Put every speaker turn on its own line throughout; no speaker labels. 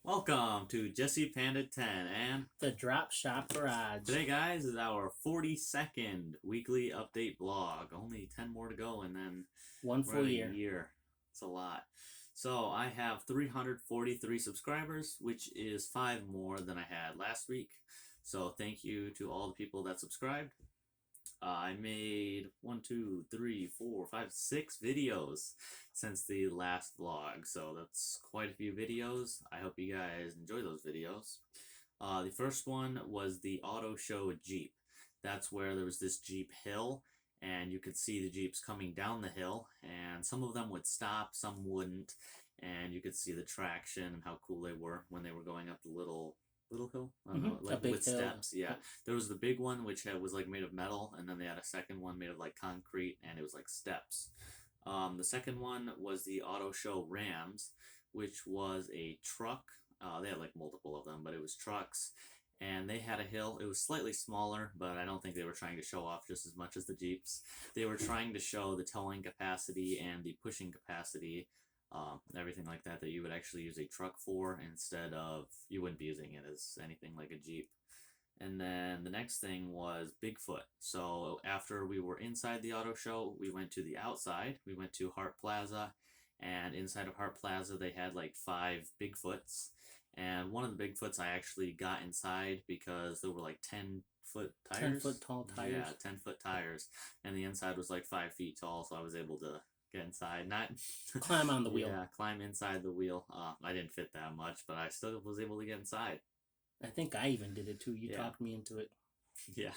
Welcome to Jesse Panda 10, and
The Drop Shop Garage.
today, guys, is our 42nd weekly update vlog. Only 10 more to go, and then
One
we're
full
at a
year.
year. It's a lot. So I have 343 subscribers, which is 5 more than I had last week. So thank you to all the people that subscribed. I made 6 videos since the last vlog, so that's quite a few videos. I hope you guys enjoy those videos. The first one was the auto show Jeep. That's where there was this Jeep hill, and you could see the Jeeps coming down the hill, and some of them would stop, some wouldn't, and you could see the traction and how cool they were when they were going up the little hill. I don't know, like with
hill.
steps. Yeah, there was the big one which was like made of metal, and then they had a second one made of like concrete, and it was like steps. The second one was the auto show Rams, which was a truck. They had like multiple of them, but it was trucks, and they had a hill. It was slightly smaller, but I don't think they were trying to show off just as much as the Jeeps. They were trying to show the towing capacity and the pushing capacity, everything like that you would actually use a truck for, instead of, you wouldn't be using it as anything like a Jeep. And then the next thing was Bigfoot. So after we were inside the auto show, we went to the outside. We went to Hart Plaza, and inside of Hart Plaza they had like 5 Bigfoots. And one of the Bigfoots I actually got inside because there were like 10-foot tires.
10-foot tall tires.
Yeah, 10-foot tires. And the inside was like 5 feet tall, so I was able to get inside. Not
climb on the wheel.
Yeah, climb inside the wheel. I didn't fit that much, but I still was able to get inside.
I think I even did it too. You talked me into it.
Yeah.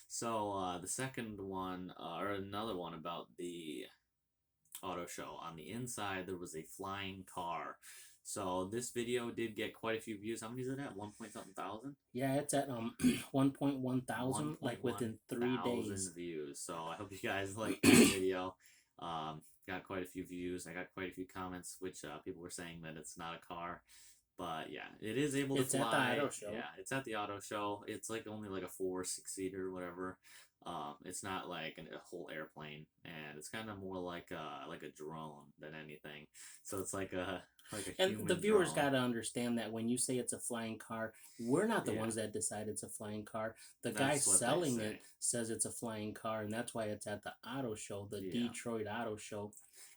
So the second one, or another one about the auto show, on the inside there was a flying car. So this video did get quite a few views. How many is it at? 1 point something thousand?
Yeah, it's at 1.1 thousand, like within 3 days.
Views. So I hope you guys liked this video. Got quite a few views. I got quite a few comments, which people were saying that it's not a car. But yeah, it is able to fly.
It's at the auto show.
Yeah, it's at the auto show. It's like only like a 4 or 6-seater or whatever. It's not like a whole airplane, and it's kind of more like a drone than anything. So it's like a
and the viewers got to understand that when you say it's a flying car, we're not the ones that decide it's a flying car. The guy selling it says it's a flying car, and that's why it's at the auto show, the Detroit Auto Show.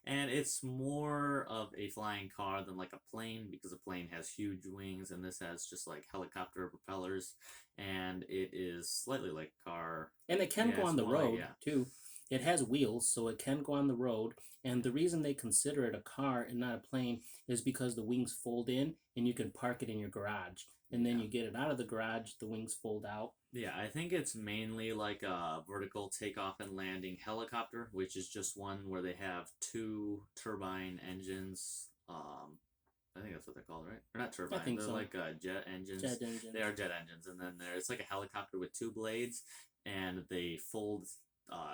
And it's more of a flying car than like a plane, because a plane has huge wings, and this has just like helicopter propellers, and it is slightly like a car.
And it can go on the road, too. It has wheels, so it can go on the road. And the reason they consider it a car and not a plane is because the wings fold in, and you can park it in your garage. And then you get it out of the garage, the wings fold out.
Yeah, I think it's mainly like a vertical takeoff and landing helicopter, which is just one where they have 2 turbine engines. I think that's what they're called, right? Or not turbine. They're so. Like jet engines.
Jet engines.
They are jet engines. And then it's like a helicopter with 2 blades, and they fold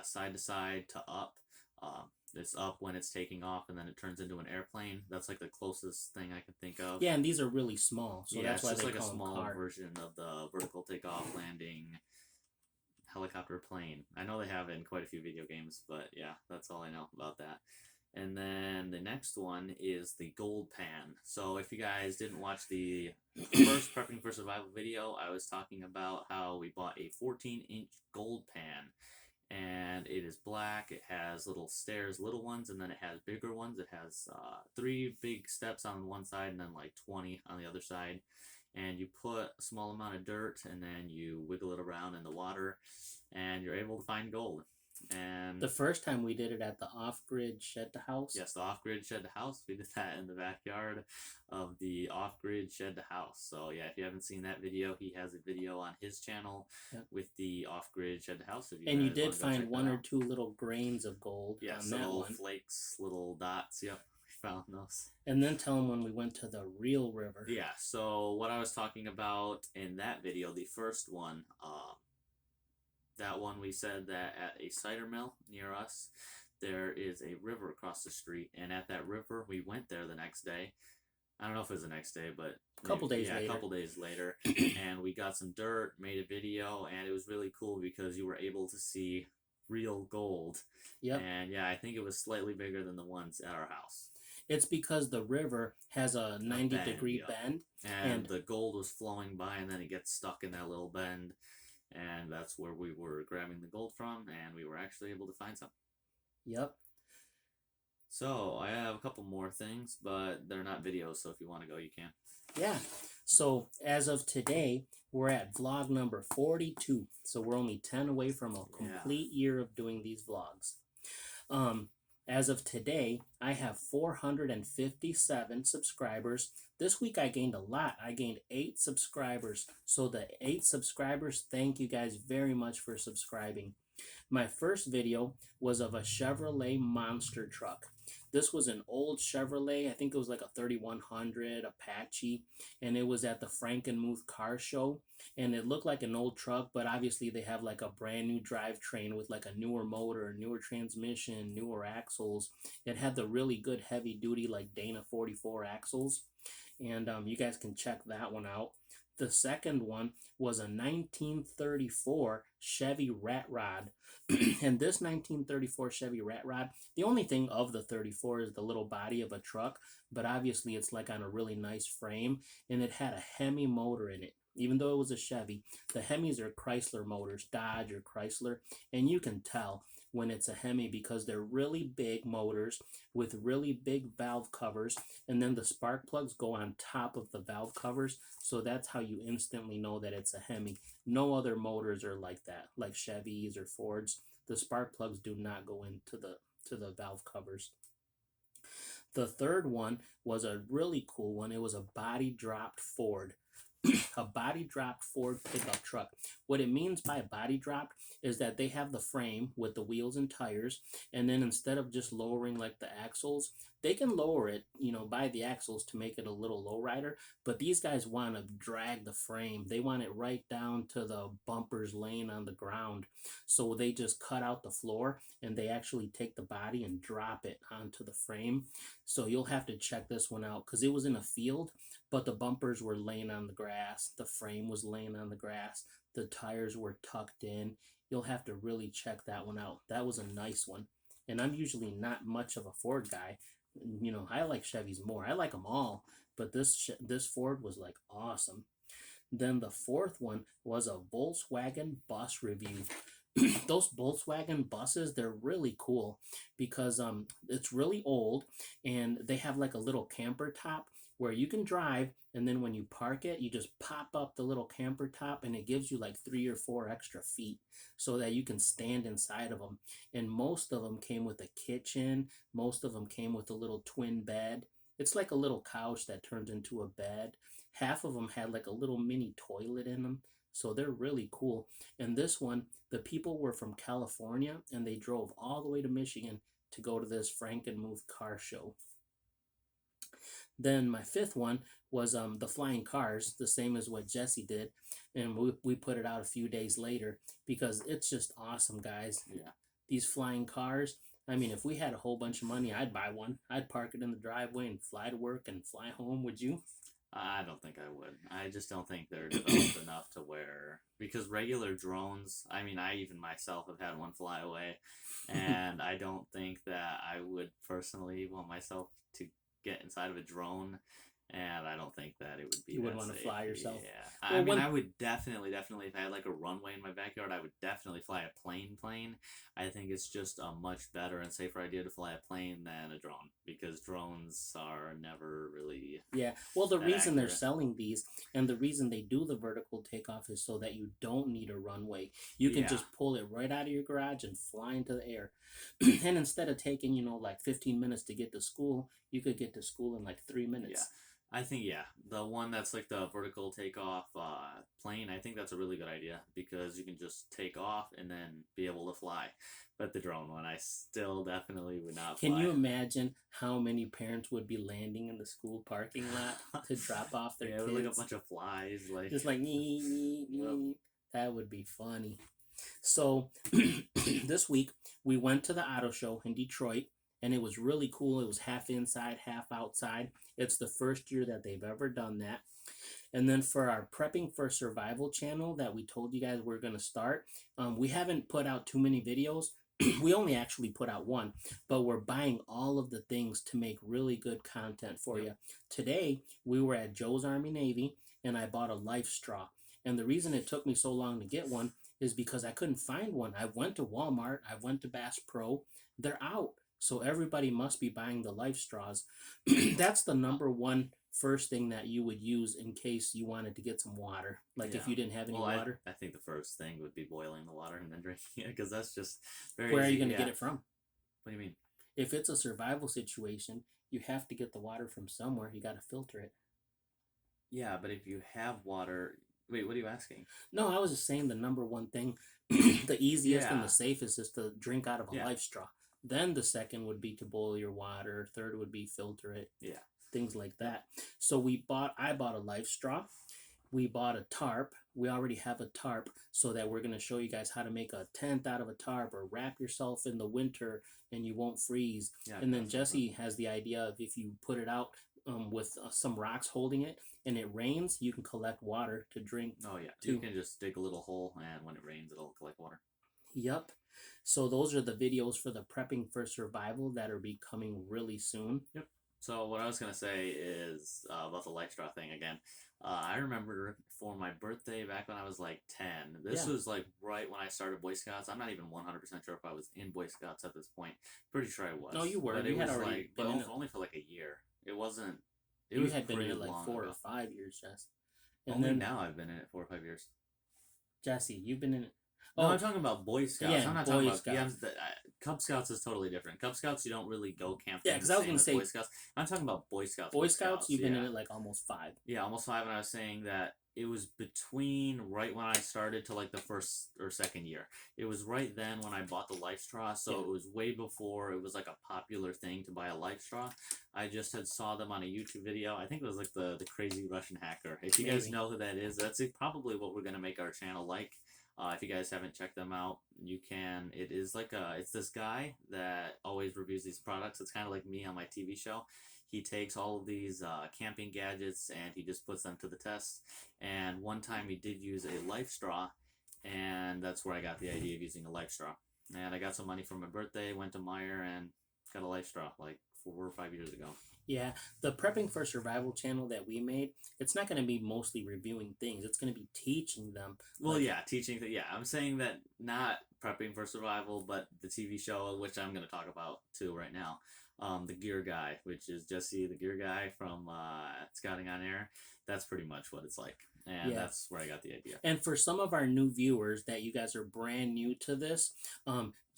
side to side to up. It's up when it's taking off, and then it turns into an airplane. That's like the closest thing I can think of.
Yeah, and these are really small, so that's why
it's
they
like
call
a small
car.
version of the vertical takeoff landing helicopter plane. I know they have it in quite a few video games, but yeah, that's all I know about that. And then the next one is the Gold Pan. So if you guys didn't watch the first Prepping for Survival video, I was talking about how we bought a 14-inch Gold Pan. And it is black. It has little stairs, little ones, and then it has bigger ones. It has 3 big steps on one side, and then like 20 on the other side. And you put a small amount of dirt, and then you wiggle it around in the water, and you're able to find gold. And
the first time we did it at the Off-Grid Shed to House.
Yes, the Off-Grid Shed to House. We did that in the backyard of the Off-Grid Shed to House. So yeah, if you haven't seen that video, he has a video on his channel with the Off-Grid Shed to House.
And you did find 1 or 2 little grains of gold.
Yes, little flakes, little dots. Yep, we found those.
And then tell him when we went to the real river.
Yeah, so what I was talking about in that video, the first one, that one we said that at a cider mill near us, there is a river across the street, and at that river, we went there the next day. I don't know if it was the next day, but
a couple days
later, and we got some dirt, made a video, and it was really cool because you were able to see real gold.
Yep.
And yeah, I think it was slightly bigger than the ones at our house.
It's because the river has a 90-degree
yeah.
bend.
And the gold was flowing by, and then it gets stuck in that little bend, and that's where we were grabbing the gold from, and we were actually able to find some.
Yep.
So I have a couple more things, but they're not videos, so if you want to go, you can.
Yeah. So as of today, we're at vlog number 42. So we're only 10 away from a complete year of doing these vlogs. As of today, I have 457 subscribers. This week I gained a lot. I gained 8 subscribers. So the 8 subscribers, thank you guys very much for subscribing. My first video was of a Chevrolet monster truck. This was an old Chevrolet. I think it was like a 3100 Apache, and it was at the Frankenmuth car show. And it looked like an old truck, but obviously they have like a brand new drivetrain with like a newer motor, newer transmission, newer axles. It had the really good heavy duty like Dana 44 axles, and you guys can check that one out. The second one was a 1934 Chevy Rat Rod. And this 1934 Chevy Rat Rod, the only thing of the 34 is the little body of a truck, but obviously it's like on a really nice frame, and it had a Hemi motor in it. Even though it was a Chevy, the Hemis are Chrysler motors, Dodge or Chrysler, and you can tell when it's a Hemi because they're really big motors with really big valve covers, and then the spark plugs go on top of the valve covers, so that's how you instantly know that it's a Hemi. No other motors are like that, like Chevys or Fords. The spark plugs do not go into the valve covers. The third one was a really cool one. It was a body dropped Ford. A body dropped Ford pickup truck. What it means by body dropped is that they have the frame with the wheels and tires, and then instead of just lowering like the axles, they can lower it, by the axles to make it a little lowrider, but these guys want to drag the frame. They want it right down to the bumpers laying on the ground. So they just cut out the floor and they actually take the body and drop it onto the frame. So you'll have to check this one out because it was in a field, but the bumpers were laying on the grass, the frame was laying on the grass, the tires were tucked in. You'll have to really check that one out. That was a nice one. And I'm usually not much of a Ford guy. I like Chevys more. I like them all, but this Ford was like awesome. Then the fourth one was a Volkswagen bus review. Those Volkswagen buses, they're really cool because it's really old and they have like a little camper top where you can drive, and then when you park it, you just pop up the little camper top and it gives you like 3 or 4 extra feet so that you can stand inside of them. And most of them came with a kitchen. Most of them came with a little twin bed. It's like a little couch that turns into a bed. Half of them had like a little mini toilet in them. So they're really cool. And this one, the people were from California and they drove all the way to Michigan to go to this Frankenmuth car show. Then my fifth one was the flying cars, the same as what Jesse did, and we put it out a few days later because it's just awesome, guys.
Yeah.
These flying cars. I mean, if we had a whole bunch of money, I'd buy one. I'd park it in the driveway and fly to work and fly home. Would you?
I don't think I would. I just don't think they're developed enough to where, because regular drones, I mean, I even myself have had one fly away, and I don't think that I would personally want myself to get inside of a drone, and I don't think that it would be.
You wouldn't want to fly yourself.
Yeah, well, I mean, I would definitely, if I had like a runway in my backyard, I would definitely fly a plane. I think it's just a much better and safer idea to fly a plane than a drone because drones are never really.
Yeah, well, the reason
accurate.
They're selling these and the reason they do the vertical takeoff is so that you don't need a runway. You can just pull it right out of your garage and fly into the air. And instead of taking, like 15 minutes to get to school, you could get to school in like 3 minutes.
Yeah. I think, the one that's like the vertical takeoff plane, I think that's a really good idea because you can just take off and then be able to fly. But the drone one, I still definitely would not fly.
Can you imagine how many parents would be landing in the school parking lot to drop off their kids?
Like a bunch of flies.
Just like, nee. Yep. That would be funny. So this week, we went to the auto show in Detroit. And it was really cool. It was half inside, half outside. It's the first year that they've ever done that. And then for our Prepping for Survival channel that we told you guys we're going to start, we haven't put out too many videos we only actually put out one, but we're buying all of the things to make really good content for you. Today, we were at Joe's Army Navy and I bought a life straw. And the reason it took me so long to get one is because I couldn't find one. I went to Walmart, I went to Bass Pro, they're out. So everybody must be buying the life straws. That's the number one first thing that you would use in case you wanted to get some water. Like if you didn't have any water.
I think the first thing would be boiling the water and then drinking it, because that's just very
Where
easy.
are you going to get it from?
What do you mean?
If it's a survival situation, you have to get the water from somewhere. You got to filter it.
Yeah, but if you have water... Wait, what are you asking?
No, I was just saying the number one thing, the easiest and the safest is to drink out of a life straw. Then the second would be to boil your water. Third would be filter it.
Yeah.
Things like that. So I bought a life straw. We bought a tarp. We already have a tarp, so that we're going to show you guys how to make a tent out of a tarp or wrap yourself in the winter and you won't freeze. Yeah, and then Jesse has the idea of if you put it out with some rocks holding it and it rains, you can collect water to drink.
Oh, yeah. You can just dig a little hole and when it rains, it'll collect water.
Yep. So those are the videos for the Prepping for Survival that are becoming really soon.
Yep. So what I was going to say is about the life straw thing again. I remember for my birthday back when I was like 10, this was like right when I started Boy Scouts. I'm not even 100% sure if I was in Boy Scouts at this point. Pretty sure I was.
No, you were.
But
you
it
had
was
already
like, but only for like a year. It wasn't.
You had been in it like 4 or 5 years, Jess.
And only then, now I've been in it 4 or 5 years.
Jesse, you've been in it.
No, I'm talking about Boy Scouts. Yeah, I'm not talking about Cub Scouts is totally different. Cub Scouts, you don't really go camping.
Yeah, because I was going to say
Boy Scouts. I'm talking about Boy Scouts.
Boy Scouts, you've been in it like almost 5.
Yeah, almost 5, and I was saying that it was between right when I started to like the first or second year. It was right then when I bought the life straw, so it was way before it was like a popular thing to buy a life straw. I just had saw them on a YouTube video. I think it was like the Crazy Russian Hacker. If you guys know who that is, that's probably what we're going to make our channel like. If you guys haven't checked them out, you can. It is like it's this guy that always reviews these products. It's kind of like me on my TV show. He takes all of these camping gadgets and he just puts them to the test. And one time he did use a life straw, and that's where I got the idea of using a life straw. And I got some money for my birthday, went to Meijer, and got a life straw like 4 or 5 years ago.
Yeah, the Prepping for Survival channel that we made, it's not going to be mostly reviewing things. It's going to be teaching them.
Well, teaching. I'm saying that not Prepping for Survival, but the TV show, which I'm going to talk about too right now. The Gear Guy, which is Jesse, the Gear Guy from Scouting on Air. That's pretty much what it's like. And that's where I got the idea.
And for some of our new viewers that you guys are brand new to this,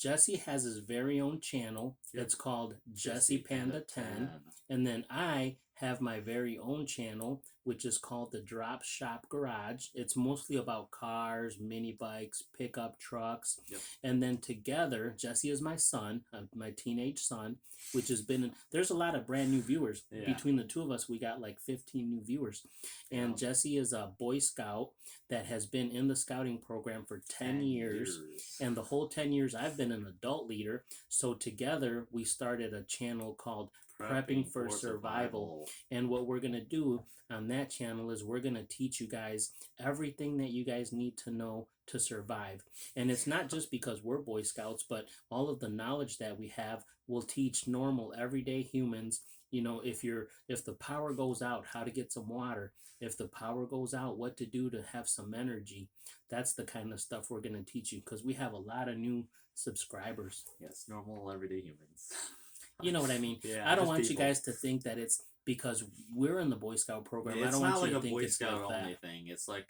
Jesse has his very own channel. Yep. It's called Jesse Panda 10. And then I have my very own channel, which is called the Drop Shop Garage. It's mostly about cars, mini bikes, pickup trucks. Yep. And then together, Jesse is my son, my teenage son, which has been, there's a lot of brand new viewers. Yeah. Between the two of us, we got like 15 new viewers. And Jesse is a Boy Scout that has been in the scouting program for 10 years. And the whole 10 years, I've been an adult leader. So together, we started a channel called Prepping for Survival. And what we're going to do on that channel is we're going to teach you guys everything that you guys need to know to survive. And it's not just because we're Boy Scouts, but all of the knowledge that we have will teach normal everyday humans, you know, if the power goes out, how to get some water. If the power goes out, what to do to have some energy. That's the kind of stuff we're going to teach you because we have a lot of new subscribers.
Yes, normal everyday humans.
You know what I mean?
Yeah,
I don't want you guys to think that it's because we're in the Boy Scout program.
It's
I don't want you to
like
think
Boy
it's
Scout
like
only
that.
thing. It's like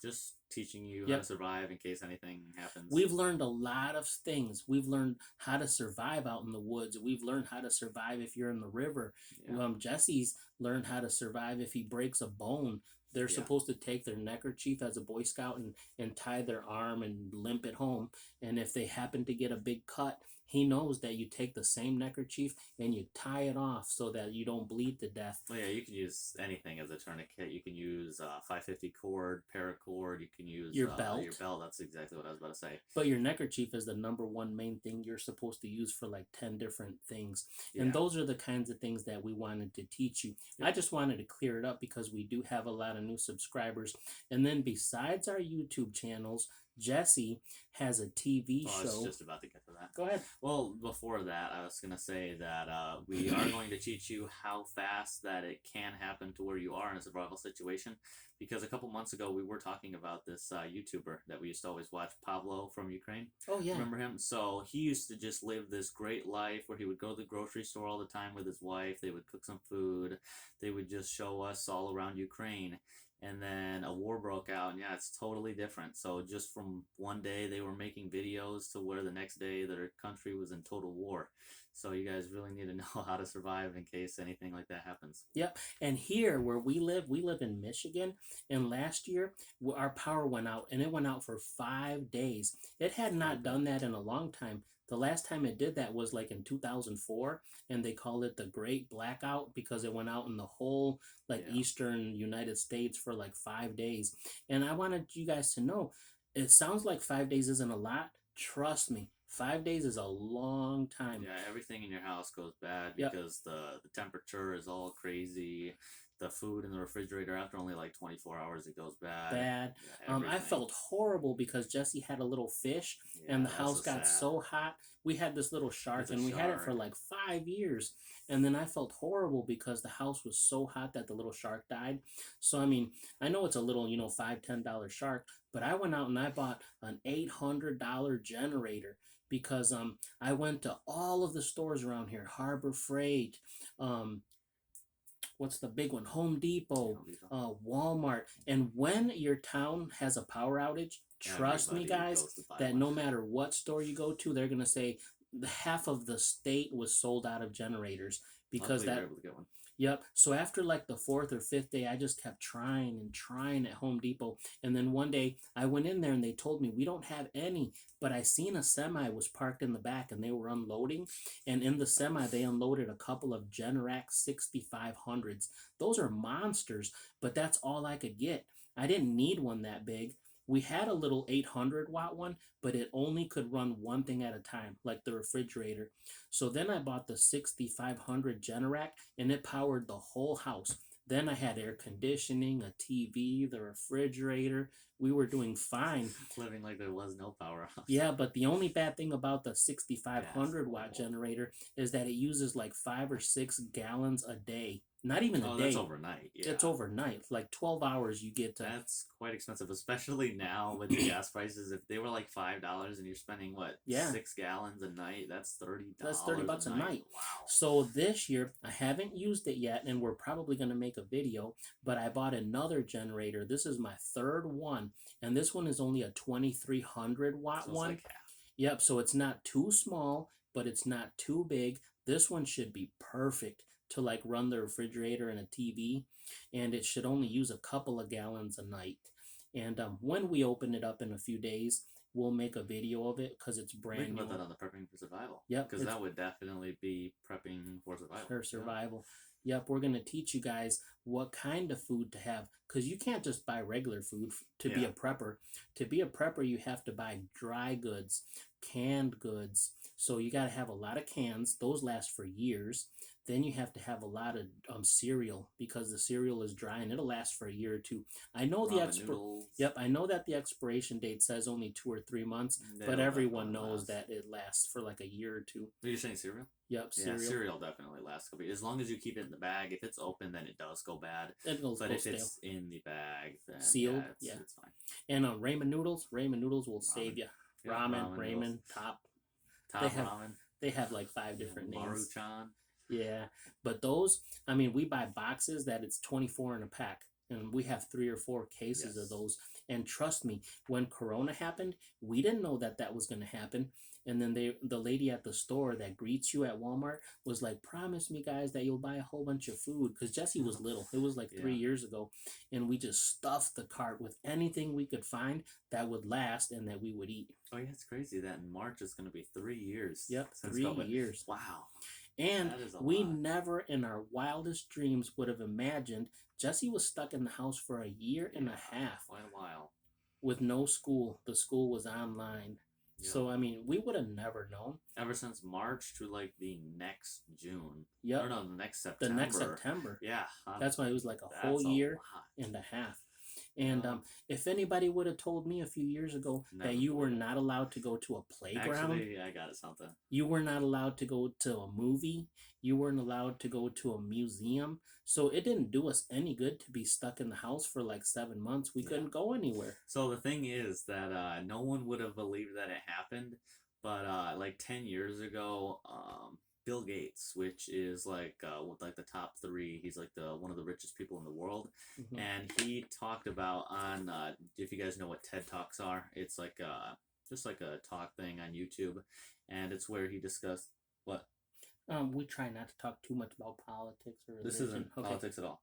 just teaching you how to survive in case anything happens.
We've learned a lot of things. We've learned how to survive out in the woods. We've learned how to survive if you're in the river. Yeah. Jesse's learned how to survive if he breaks a bone. They're supposed to take their neckerchief as a Boy Scout and tie their arm and limp it home. And if they happen to get a big cut, he knows that you take the same neckerchief and you tie it off so that you don't bleed to death.
Well, yeah, you can use anything as a tourniquet. You can use 550 cord, paracord. You can use
your belt.
Your belt. That's exactly what I was about to say.
But your neckerchief is the number one main thing you're supposed to use for like 10 different things. Yeah. And those are the kinds of things that we wanted to teach you. Yep. I just wanted to clear it up because we do have a lot of new subscribers. And then besides our YouTube channels, Jesse has a TV
Oh, I
show.
was just about to get to that.
Go ahead.
Well, before that, I was gonna say that we are going to teach you how fast that it can happen to where you are in a survival situation, because a couple months ago we were talking about this YouTuber that we used to always watch, Pablo from Ukraine.
Oh yeah.
Remember him? So he used to just live this great life where he would go to the grocery store all the time with his wife. They would cook some food. They would just show us all around Ukraine. And then a war broke out, and yeah, it's totally different. So just from one day they were making videos to where the next day their country was in total war. So you guys really need to know how to survive in case anything like that happens.
Yep. And here where we live in Michigan, and last year our power went out, and it went out for 5 days. It had not done that in a long time. The last time it did that was like in 2004, and they call it the Great Blackout because it went out in the whole eastern United States for like 5 days. And I wanted you guys to know, it sounds like 5 days isn't a lot. Trust me, 5 days is a long time.
Yeah, everything in your house goes bad because the temperature is all crazy. The food in the refrigerator, after only like 24 hours, it goes bad. Yeah,
I felt horrible because Jesse had a little fish, and the house got so hot. We had this little shark, and we had it for like 5 years. And then I felt horrible because the house was so hot that the little shark died. So, I mean, I know it's a little, $5-10 shark, but I went out and I bought an $800 generator because I went to all of the stores around here, Harbor Freight, what's the big one? Home Depot, Walmart. And when your town has a power outage, trust me, guys, that no matter what store you go to, they're going to say half of the state was sold out of generators because
Luckily, you're able to get one.
Yep. So after like the 4th or 5th day, I just kept trying and trying at Home Depot. And then one day I went in there and they told me, we don't have any. But I seen a semi was parked in the back and they were unloading. And in the semi, they unloaded a couple of Generac 6500s. Those are monsters, but that's all I could get. I didn't need one that big. We had a little 800-watt one, but it only could run one thing at a time, like the refrigerator. So then I bought the 6500 Generac, and it powered the whole house. Then I had air conditioning, a TV, the refrigerator. We were doing fine.
Living like there was no power.
Yeah, but the only bad thing about the 6500-watt generator is that it uses like 5 or 6 gallons a day. Not even a day.
That's overnight. Yeah.
It's overnight. Like 12 hours you get to.
That's quite expensive, especially now with the gas prices. If they were like $5 and you're spending 6 gallons a night, that's $30.
That's $30 a night.
Wow.
So this year I haven't used it yet, and we're probably going to make a video. But I bought another generator. This is my 3rd one, and this one is only a 2300-watt one.
Like half.
Yep. So it's not too small, but it's not too big. This one should be perfect to like run the refrigerator and a TV, and it should only use a couple of gallons a night. And when we open it up in a few days, we'll make a video of it because it's brand new.
We can put that on the Prepping for Survival.
Yep,
because that would definitely be prepping for survival.
For survival. Yep, we're gonna teach you guys what kind of food to have, because you can't just buy regular food to be a prepper. To be a prepper, you have to buy dry goods, canned goods. So you got to have a lot of cans. Those last for years. Then you have to have a lot of cereal because the cereal is dry and it'll last for a year or two. I know I know that the expiration date says only 2 or 3 months, but everyone knows that it lasts for like a year or two.
Are you saying cereal?
Yep, cereal.
Yeah, cereal definitely lasts. As long as you keep it in the bag. If it's open, then it does go bad. But if it's in the bag, then
sealed,
it's fine.
And ramen noodles will save you. Ramen, Top
Ramen.
They have like 5 different names.
Maruchan.
Yeah, but those, I mean, we buy boxes that it's 24 in a pack, and we have 3 or 4 cases of those. And trust me, when Corona happened, we didn't know that was going to happen. And then the lady at the store that greets you at Walmart was like, promise me, guys, that you'll buy a whole bunch of food. Because Jesse was little. It was like 3 years ago. And we just stuffed the cart with anything we could find that would last and that we would eat.
Oh, yeah, it's crazy that in March it's going to be 3 years.
Yep, 3 years.
Wow.
And we never in our wildest dreams would have imagined Jesse was stuck in the house for a year and a half.
Quite a while.
With no school. The school was online. Yep. So, I mean, we would have never known.
Ever since March to like the next June.
Yep.
Or no, the next September.
The next September.
Yeah.
That's why it was like a whole year and a half. And if anybody would have told me a few years ago
Never
that you were
believed it.
not allowed to go to a playground,
Actually, I got something.
you were not allowed to go to a movie, you weren't allowed to go to a museum. So it didn't do us any good to be stuck in the house for like 7 months. We
Yeah.
couldn't go anywhere.
So the thing is that no one would have believed that it happened, but like 10 years ago, Bill Gates, which is like with like the top three, he's like the one of the richest people in the world,
Mhm.
and he talked about on if you guys know what TED Talks are, it's like just like a talk thing on YouTube, and it's where he discussed what.
We try not to talk too much about politics or
This
religion.
isn't politics at all.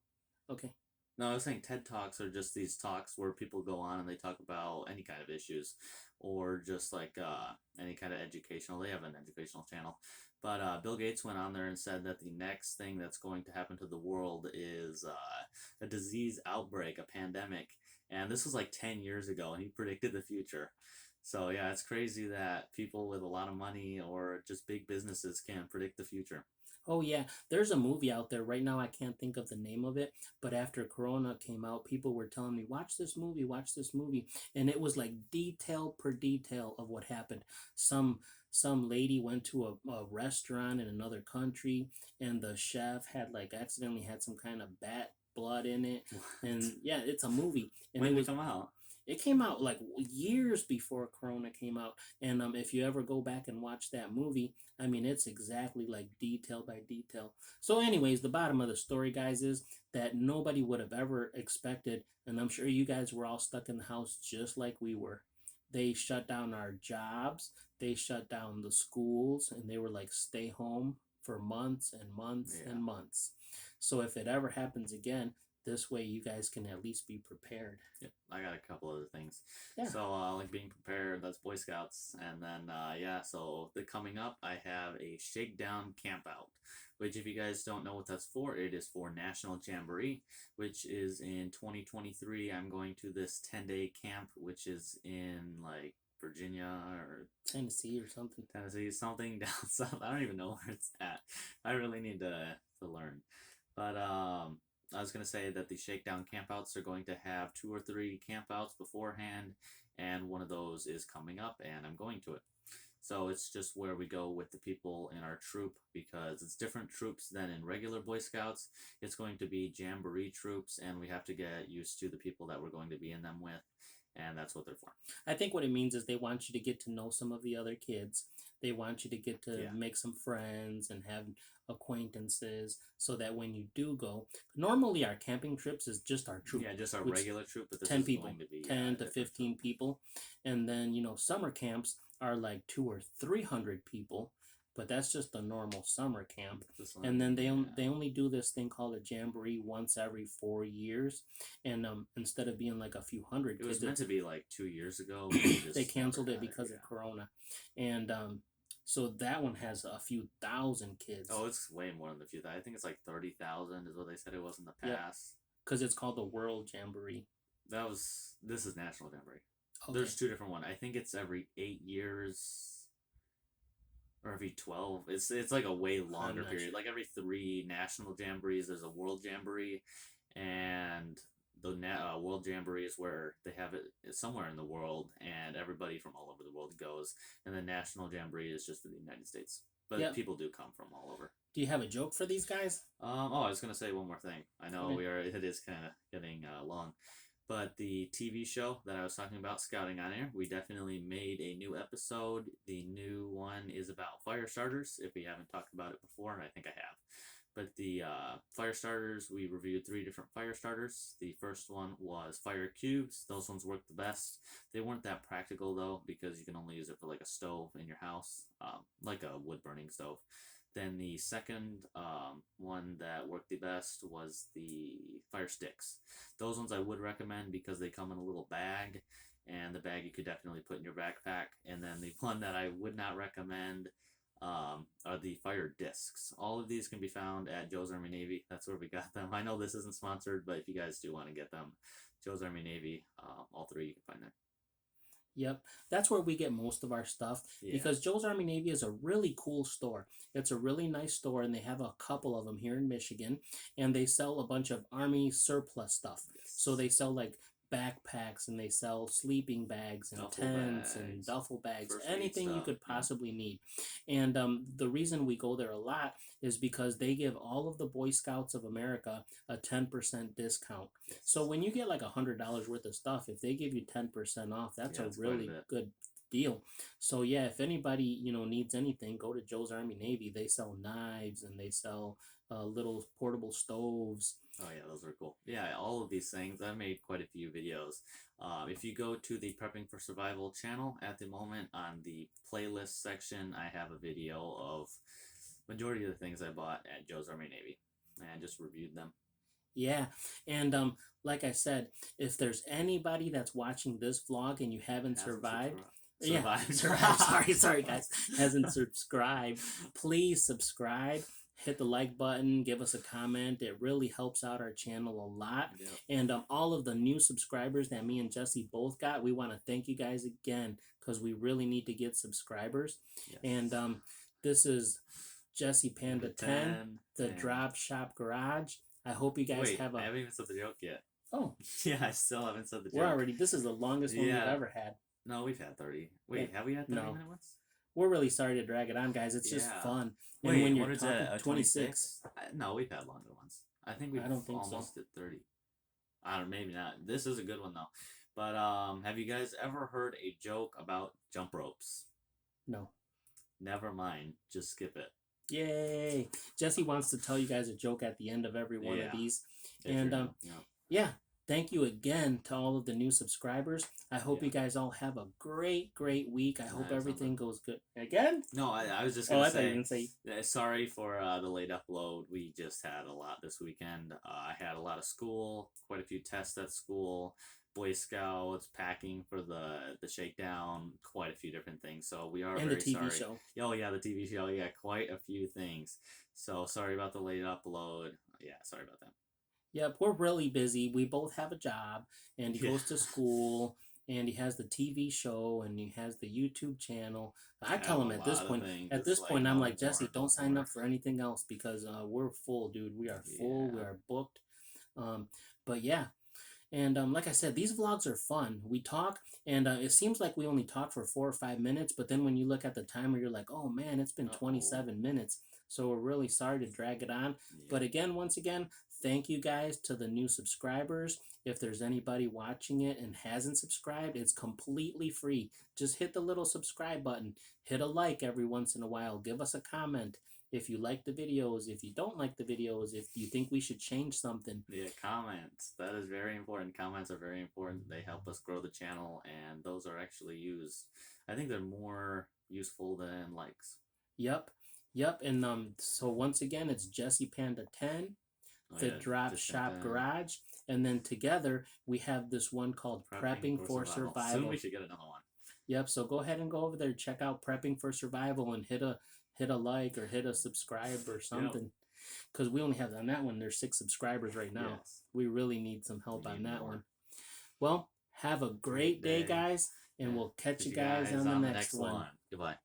Okay.
No, I was saying TED Talks are just these talks where people go on and they talk about any kind of issues or just like any kind of educational. They have an educational channel. But Bill Gates went on there and said that the next thing that's going to happen to the world is a disease outbreak, a pandemic. And this was like 10 years ago, and he predicted the future. So, yeah, it's crazy that people with a lot of money or just big businesses can predict the future.
Oh yeah, there's a movie out there right now. I can't think of the name of it, but after Corona came out, people were telling me, watch this movie," and it was like detail per detail of what happened. Some lady went to a restaurant in another country, and the chef had like accidentally had some kind of bat blood in it, and yeah, it's a movie, and
When
it
did
was
it come out?
it came out like years before Corona came out, and if you ever go back and watch that movie, I mean it's exactly like detail by detail. So, anyways, the bottom of the story, guys, is that nobody would have ever expected, and I'm sure you guys were all stuck in the house just like we were. They shut down our jobs, they shut down the schools, and they were like stay home for months and months
Yeah.
and months. So if it ever happens again, this way you guys can at least be prepared.
Yep, I got a couple other things.
Yeah.
So, like being prepared, that's Boy Scouts. And then, yeah, so the coming up, I have a Shakedown Camp Out, which, if you guys don't know what that's for, it is for National Jamboree, which is in 2023. I'm going to this 10-day camp, which is in like Virginia or
Tennessee or something.
Tennessee, something down south. I don't even know where it's at. I really need to learn. But I was going to say that the Shakedown campouts are going to have 2 or 3 campouts beforehand, and one of those is coming up, and I'm going to it. So it's just where we go with the people in our troop because it's different troops than in regular Boy Scouts. It's going to be Jamboree troops, and we have to get used to the people that we're going to be in them with, and that's what they're for.
I think what it means is they want you to get to know some of the other kids. They want you to get to make some friends and have acquaintances so that when you do go, normally our camping trips is just our troop.
Yeah, just our regular troop, but this
10
is
people,
going to be
10 to 15 people. And then, summer camps are like 200 or 300 people, but that's just a normal summer camp. And then they only do this thing called a jamboree once every 4 years, and instead of being like a few hundred,
it was meant to be like 2 years ago.
They canceled it because of Corona, and so that one has a few thousand kids.
Oh, it's way more than a few. I think it's like 30,000 is what they said it was in the past.
Because it's called the World Jamboree.
This is National Jamboree.
Okay.
There's 2 different ones. I think it's every 8 years or every 12. It's like a way longer period. Sure. Like every 3 national jamborees, there's a World Jamboree, and the World Jamboree is where they have it somewhere in the world, and everybody from all over the world goes. And the National Jamboree is just for the United States, but people do come from all over.
Do you have a joke for these guys?
I was gonna say one more thing. I know it is kind of getting long, but the TV show that I was talking about, Scouting on Air, we definitely made a new episode. The new one is about fire starters. If we haven't talked about it before, and I think I have. But the fire starters, we reviewed 3 different fire starters. The first one was fire cubes. Those ones worked the best. They weren't that practical, though, because you can only use it for like a stove in your house, like a wood-burning stove. Then the second one that worked the best was the fire sticks. Those ones I would recommend because they come in a little bag, and the bag you could definitely put in your backpack. And then the one that I would not recommend are the fire discs. All of these can be found at Joe's Army Navy. That's where we got them. I know this isn't sponsored, but if you guys do want to get them, Joe's Army Navy, all 3 you can find there.
Yep, that's where we get most of our stuff because Joe's Army Navy is a really cool store. It's a really nice store, and they have a couple of them here in Michigan, and they sell a bunch of Army surplus stuff. So they sell like backpacks, and they sell sleeping bags and
Duffel
tents and
bags,
duffel bags,
first aid
anything you
stuff.
could
Yeah.
possibly need. And the reason we go there a lot is because they give all of the Boy Scouts of America a 10% discount.
Yes.
So when you get like $100 worth of stuff, if they give you 10% off, that's
Yeah,
a
it's quite a
really
bit.
good deal. So yeah, if anybody needs anything, go to Joe's Army Navy. They sell knives and they sell little portable stoves.
Oh yeah, those are cool. Yeah, all of these things. I made quite a few videos. If you go to the Prepping for Survival channel at the moment, on the playlist section, I have a video of majority of the things I bought at Joe's Army Navy and just reviewed them.
Yeah, and like I said, if there's anybody that's watching this vlog and you haven't survived, sorry guys, hasn't subscribed, please subscribe. Hit the like button, give us a comment. It really helps out our channel a lot.
Yep.
And all of the new subscribers that me and Jesse both got, we want to thank you guys again because we really need to get subscribers.
Yes.
And this is Jesse Panda 10, the Drop Shop Garage. I hope you guys have a.
I haven't even said the joke yet.
Oh.
Yeah, I still haven't said the joke.
We're already. This is the longest one we've ever had.
No, we've had 30. Wait, have we had 30 minute ones?
We're really sorry to drag it on, guys. It's just fun.
Wait,
and when you're
what is
talking
that?
26.
No, we've had longer ones. I think we've almost did 30. I don't know, maybe not. This is a good one though. But have you guys ever heard a joke about jump ropes?
No.
Never mind. Just skip it.
Yay! Jesse wants to tell you guys a joke at the end of every one of these. And yeah, thank you again to all of the new subscribers. I hope you guys all have a great week. I hope everything goes good. Again?
No, I was just going to say,
thought you were gonna say.
Sorry for the late upload. We just had a lot this weekend. I had a lot of school, quite a few tests at school, Boy Scouts, packing for the shakedown, quite a few different things. So we are very sorry.
And the TV show.
Oh yeah, the TV show. Yeah, quite a few things. So sorry about the late upload. Yeah, sorry about that.
Yep, we're really busy. We both have a job, and he goes to school, and he has the TV show, and he has the YouTube channel. I tell him at this point, I'm like, Jesse, don't sign up for anything else because we're full, dude. We are full. We are booked. But yeah. And like I said, these vlogs are fun. We talk, and it seems like we only talk for 4 or 5 minutes, but then when you look at the timer, you're like, oh man, it's been 27 minutes. So we're really sorry to drag it on. Yeah. But again, once again, thank you guys to the new subscribers. If there's anybody watching it and hasn't subscribed, it's completely free. Just hit the little subscribe button. Hit a like every once in a while. Give us a comment. If you like the videos, if you don't like the videos, if you think we should change something.
Yeah, comments. That is very important. Comments are very important. They help us grow the channel, and those are actually used. I think they're more useful than likes.
Yep. And so once again, it's Jesse Panda 10, the Drop Shop Garage, and then together we have this one called Prepping for Survival.
Soon we should get another one.
Yep. So go ahead and go over there, check out Prepping for Survival, and hit a like or hit a subscribe or something, because we only have on that one. There's 6 subscribers right now. Yes. We really need some help on that one. Well, have a great day, guys, and we'll catch you guys on the next one.
Goodbye.